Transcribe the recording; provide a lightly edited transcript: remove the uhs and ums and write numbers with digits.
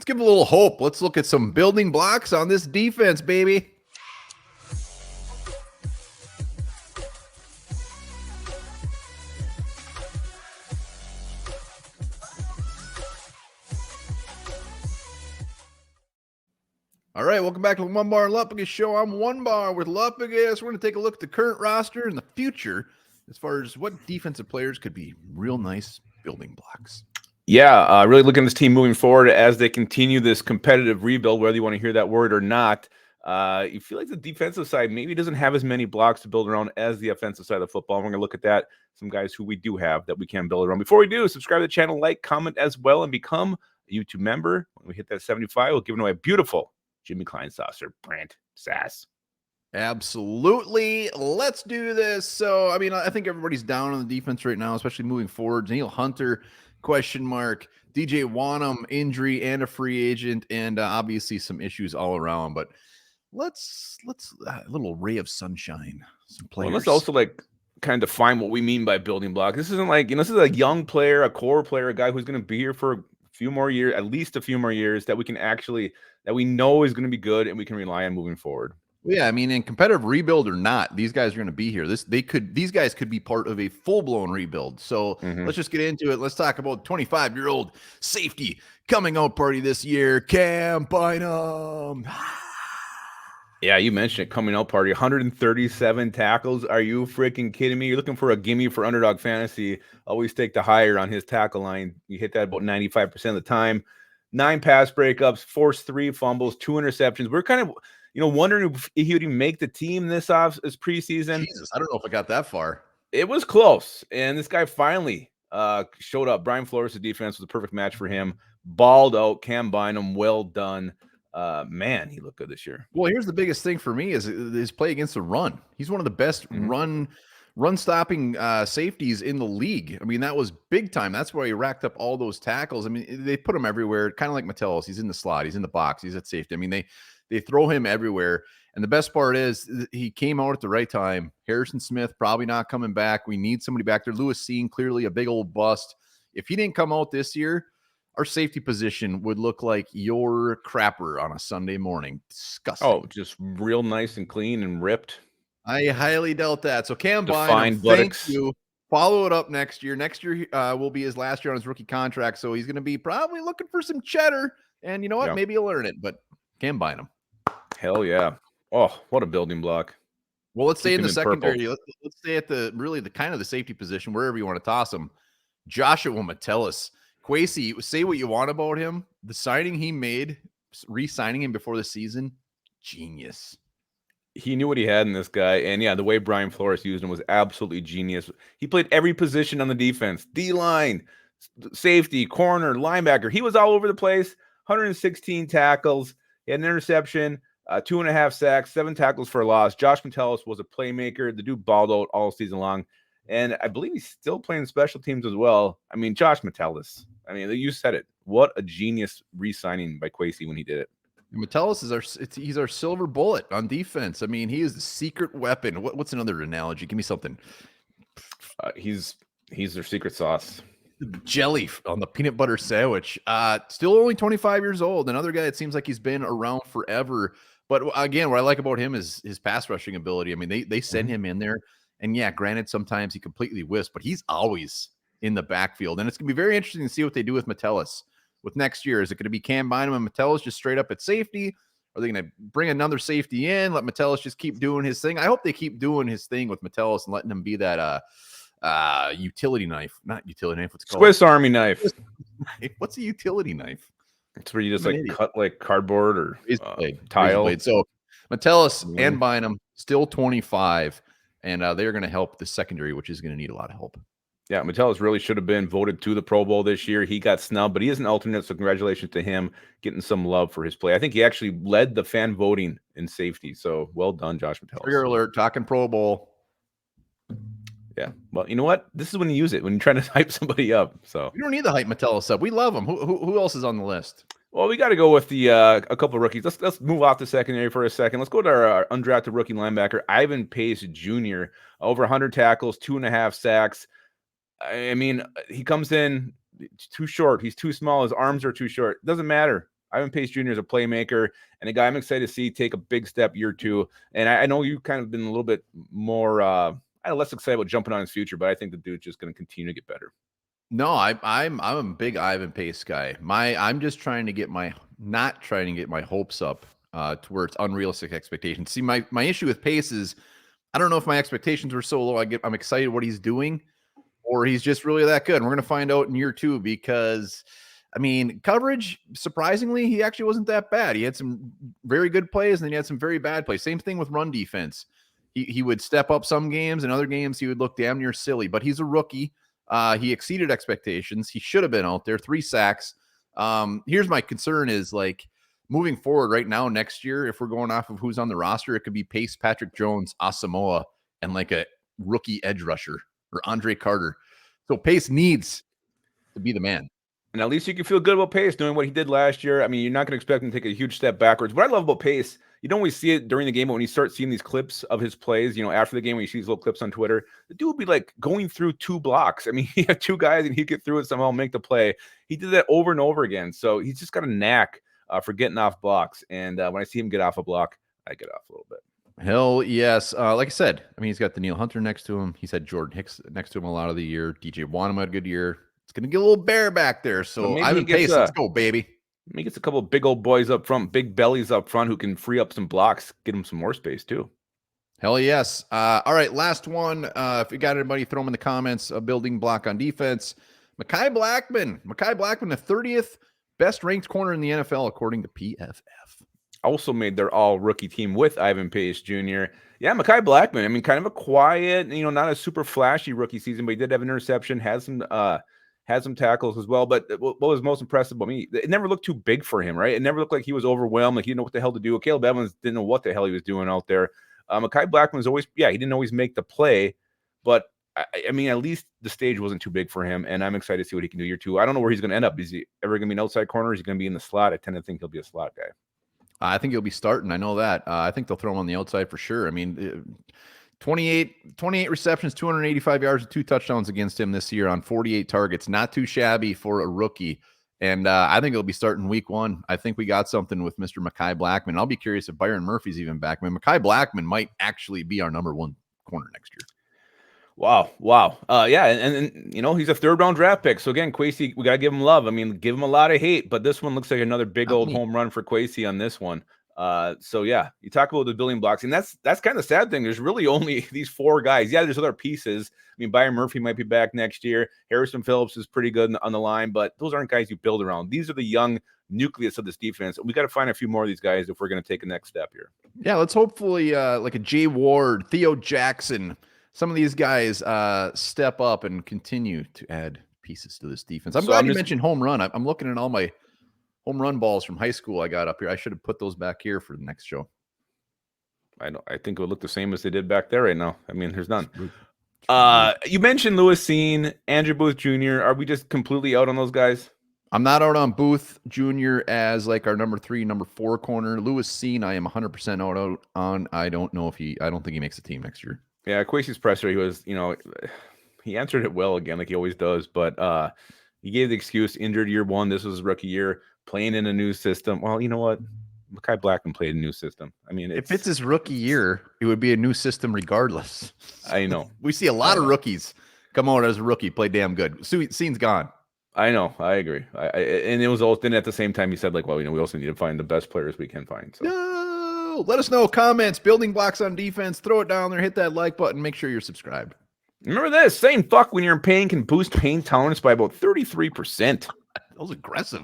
give a little hope. Let's look at some building blocks on this defense, baby. All right, welcome back to the Onebar and Lupagus show. I'm Onebar with Lupagus. We're going to take a look at the current roster and the future as far as what defensive players could be real nice building blocks. Yeah, really looking at this team moving forward as they continue this competitive rebuild, whether you want to hear that word or not. You feel like the defensive side maybe doesn't have as many blocks to build around as the offensive side of the football. We're going to look at that, some guys who we do have that we can build around. Before we do, subscribe to the channel, like, comment as well, and become a YouTube member. When we hit that 75, we'll give away a beautiful Jimmy Klein saucer, Brant Sass. Absolutely. Let's do this. So, I mean, I think everybody's down on the defense right now, especially moving forward. Daniel Hunter, question mark. DJ Wanham, injury and a free agent, and obviously some issues all around. But let's a little ray of sunshine. Some players. Well, let's also kind of define what we mean by building block. This isn't this is a young player, a core player, a guy who's going to be here for a few more years, at least a few more years, that we know is going to be good and we can rely on moving forward. Yeah, I mean, in competitive rebuild or not, these guys are going to be here. These guys could be part of a full-blown rebuild. So let's just get into it. Let's talk about 25-year-old safety coming out party this year, Cam Bynum. Yeah, you mentioned it, coming out party, 137 tackles. Are you freaking kidding me? You're looking for a gimme for Underdog Fantasy. Always take the higher on his tackle line. You hit that about 95% of the time. 9 pass breakups, forced 3 fumbles, 2 interceptions. We're kind of wondering if he would even make the team this preseason. Jesus, I don't know if I got that far. It was close, and this guy finally showed up. Brian Flores' defense was a perfect match for him. Balled out, Cam Bynum, well done. Man, he looked good this year. Well, here's the biggest thing for me is his play against the run. He's one of the best run stopping safeties in the league. I mean, that was big time. That's why he racked up all those tackles. I mean, they put him everywhere, kind of like Metellus. He's in the slot, he's in the box, he's at safety. I mean, they throw him everywhere. And the best part is he came out at the right time. Harrison Smith probably not coming back. We need somebody back there. Lewis Seen, clearly a big old bust. If he didn't come out this year, our safety position would look like your crapper on a Sunday morning. Disgusting. Oh, just real nice and clean and ripped. I highly doubt that. So Cam Bynum, thank you. Follow it up next year. Next year will be his last year on his rookie contract. So he's going to be probably looking for some cheddar. And you know what? Maybe he'll earn it. But Cam Bynum. Hell yeah. Oh, what a building block. Well, let's stay in the secondary. Let's stay at the kind of the safety position, wherever you want to toss him. Joshua Metellus. Kwesi, say what you want about him. The signing he made, re-signing him before the season, genius. He knew what he had in this guy. And yeah, the way Brian Flores used him was absolutely genius. He played every position on the defense. D-line, safety, corner, linebacker. He was all over the place. 116 tackles. He had an interception, 2.5 sacks, 7 tackles for a loss. Josh Metellus was a playmaker. The dude balled out all season long. And I believe he's still playing special teams as well. I mean, Josh Metellus. I mean, you said it. What a genius re-signing by Kwesi when he did it. Metellus is he's our silver bullet on defense. I mean, he is the secret weapon. What's another analogy? Give me something. He's their secret sauce. Jelly on the peanut butter sandwich. Still only 25 years old. Another guy that seems like he's been around forever. But again, what I like about him is his pass rushing ability. I mean, they send him in there. And yeah, granted, sometimes he completely whiffs, but he's always in the backfield. And it's going to be very interesting to see what they do with Metellus with next year. Is it going to be Cam Bynum and Metellus just straight up at safety? Are they going to bring another safety in, let Metellus just keep doing his thing? I hope they keep doing his thing with Metellus and letting him be that utility knife. Not utility knife. What's it called? Swiss Army knife. What's a utility knife? It's where you just cut like cardboard or tile. So Metellus and Bynum still 25. And they're going to help the secondary, which is going to need a lot of help. Yeah, Metellus really should have been voted to the Pro Bowl this year. He got snubbed, but he is an alternate, so congratulations to him getting some love for his play. I think he actually led the fan voting in safety, so well done, Josh Metellus. Trigger alert, talking Pro Bowl. Yeah, well, you know what? This is when you use it, when you're trying to hype somebody up. So we don't need to hype Metellus up. We love him. Who else is on the list? Well, we got to go with the a couple of rookies. Let's move off the secondary for a second. Let's go to our undrafted rookie linebacker, Ivan Pace Jr. Over 100 tackles, 2.5 sacks. I mean, he comes in too short. He's too small. His arms are too short. Doesn't matter. Ivan Pace Jr. is a playmaker and a guy I'm excited to see take a big step year 2. And I know you've kind of been a little bit more less excited about jumping on his future, but I think the dude's just going to continue to get better. No, I'm a big Ivan Pace guy. I'm just trying to get not trying to get my hopes up to where it's unrealistic expectations. See, my issue with Pace is I don't know if my expectations were so low. I'm excited what he's doing, or he's just really that good. And we're going to find out in year 2 because, I mean, coverage, surprisingly, he actually wasn't that bad. He had some very good plays, and then he had some very bad plays. Same thing with run defense. He would step up some games, and other games he would look damn near silly. But he's a rookie. He exceeded expectations. He should have been out there. 3 sacks. Here's my concern is, like, moving forward right now, next year, if we're going off of who's on the roster, it could be Pace, Patrick Jones, Asamoah, and like a rookie edge rusher or Andre Carter. So Pace needs to be the man. And at least you can feel good about Pace doing what he did last year. I mean, you're not going to expect him to take a huge step backwards. What I love about Pace, you don't always see it during the game, but when you start seeing these clips of his plays, after the game, when you see these little clips on Twitter, the dude would be like going through 2 blocks. I mean, he had 2 guys and he'd get through it somehow, make the play. He did that over and over again. So he's just got a knack for getting off blocks. And when I see him get off a block, I get off a little bit. Hell yes. Like I said, I mean, he's got Daniil Hunter next to him. He's had Jordan Hicks next to him a lot of the year. DJ Wanham had a good year. It's going to get a little bare back there. So Ivan Pace, let's go, baby. Maybe gets a couple of big old boys up front, big bellies up front who can free up some blocks, get him some more space too. Hell yes. All right, last one. If you got anybody, throw them in the comments. A building block on defense. Mekhi Blackmon, the 30th best ranked corner in the NFL, according to PFF. Also made their all-rookie team with Ivan Pace Jr. Yeah, Mekhi Blackmon, I mean, kind of a quiet, not a super flashy rookie season, but he did have an interception, had some tackles as well. But what was most impressive about me, it never looked too big for him, right? It never looked like he was overwhelmed, like he didn't know what the hell to do. Caleb Evans didn't know what the hell he was doing out there. Mekhi Blackmon was always, he didn't always make the play, but I mean, at least the stage wasn't too big for him, and I'm excited to see what he can do year 2. I don't know where he's going to end up. Is he ever going to be an outside corner? Is he going to be in the slot? I tend to think he'll be a slot guy. I think he'll be starting. I know that. I think they'll throw him on the outside for sure. I mean, 28 receptions, 285 yards, and 2 touchdowns against him this year on 48 targets. Not too shabby for a rookie. And I think he'll be starting week 1. I think we got something with Mr. Mekhi Blackmon. I'll be curious if Byron Murphy's even back. I mean, Mekhi Blackmon might actually be our number 1 corner next year. Wow. And he's a 3rd-round draft pick. So again, Kwesi, we got to give him love. I mean, give him a lot of hate, but this one looks like another big old home run for Kwesi on this one. So yeah, you talk about the building blocks, and that's kind of the sad thing. There's really only these 4 guys. Yeah, there's other pieces. I mean, Byron Murphy might be back next year. Harrison Phillips is pretty good on the line, but those aren't guys you build around. These are the young nucleus of this defense. We got to find a few more of these guys if we're going to take a next step here. Yeah, let's hopefully like a Jay Ward, Theo Jackson, some of these guys step up and continue to add pieces to this defense. I'm glad you mentioned home run. I'm looking at all my home run balls from high school I got up here. I should have put those back here for the next show. I think it would look the same as they did back there right now. I mean, there's none. You mentioned Lewis Cine, Andrew Booth Jr. Are we just completely out on those guys? I'm not out on Booth Jr. as like our number 3, number 4 corner. Lewis Cine, I am 100% out on. I don't think he makes the team next year. Yeah, Kwesi's presser, he was, he answered it well again, like he always does, but he gave the excuse, injured year 1. This was his rookie year, playing in a new system. Well, you know what? Mekhi Blackmon played a new system. I mean, if it's his rookie year, it would be a new system regardless. I know. We see a lot of rookies come out as a rookie, play damn good. Scene's gone. I know. I agree. And it was also, then at the same time, he said, like, well, we also need to find the best players we can find. So. No, let us know. Comments, building blocks on defense. Throw it down there. Hit that like button. Make sure you're subscribed. Remember this, saying fuck when you're in pain can boost pain tolerance by about 33%. That was aggressive.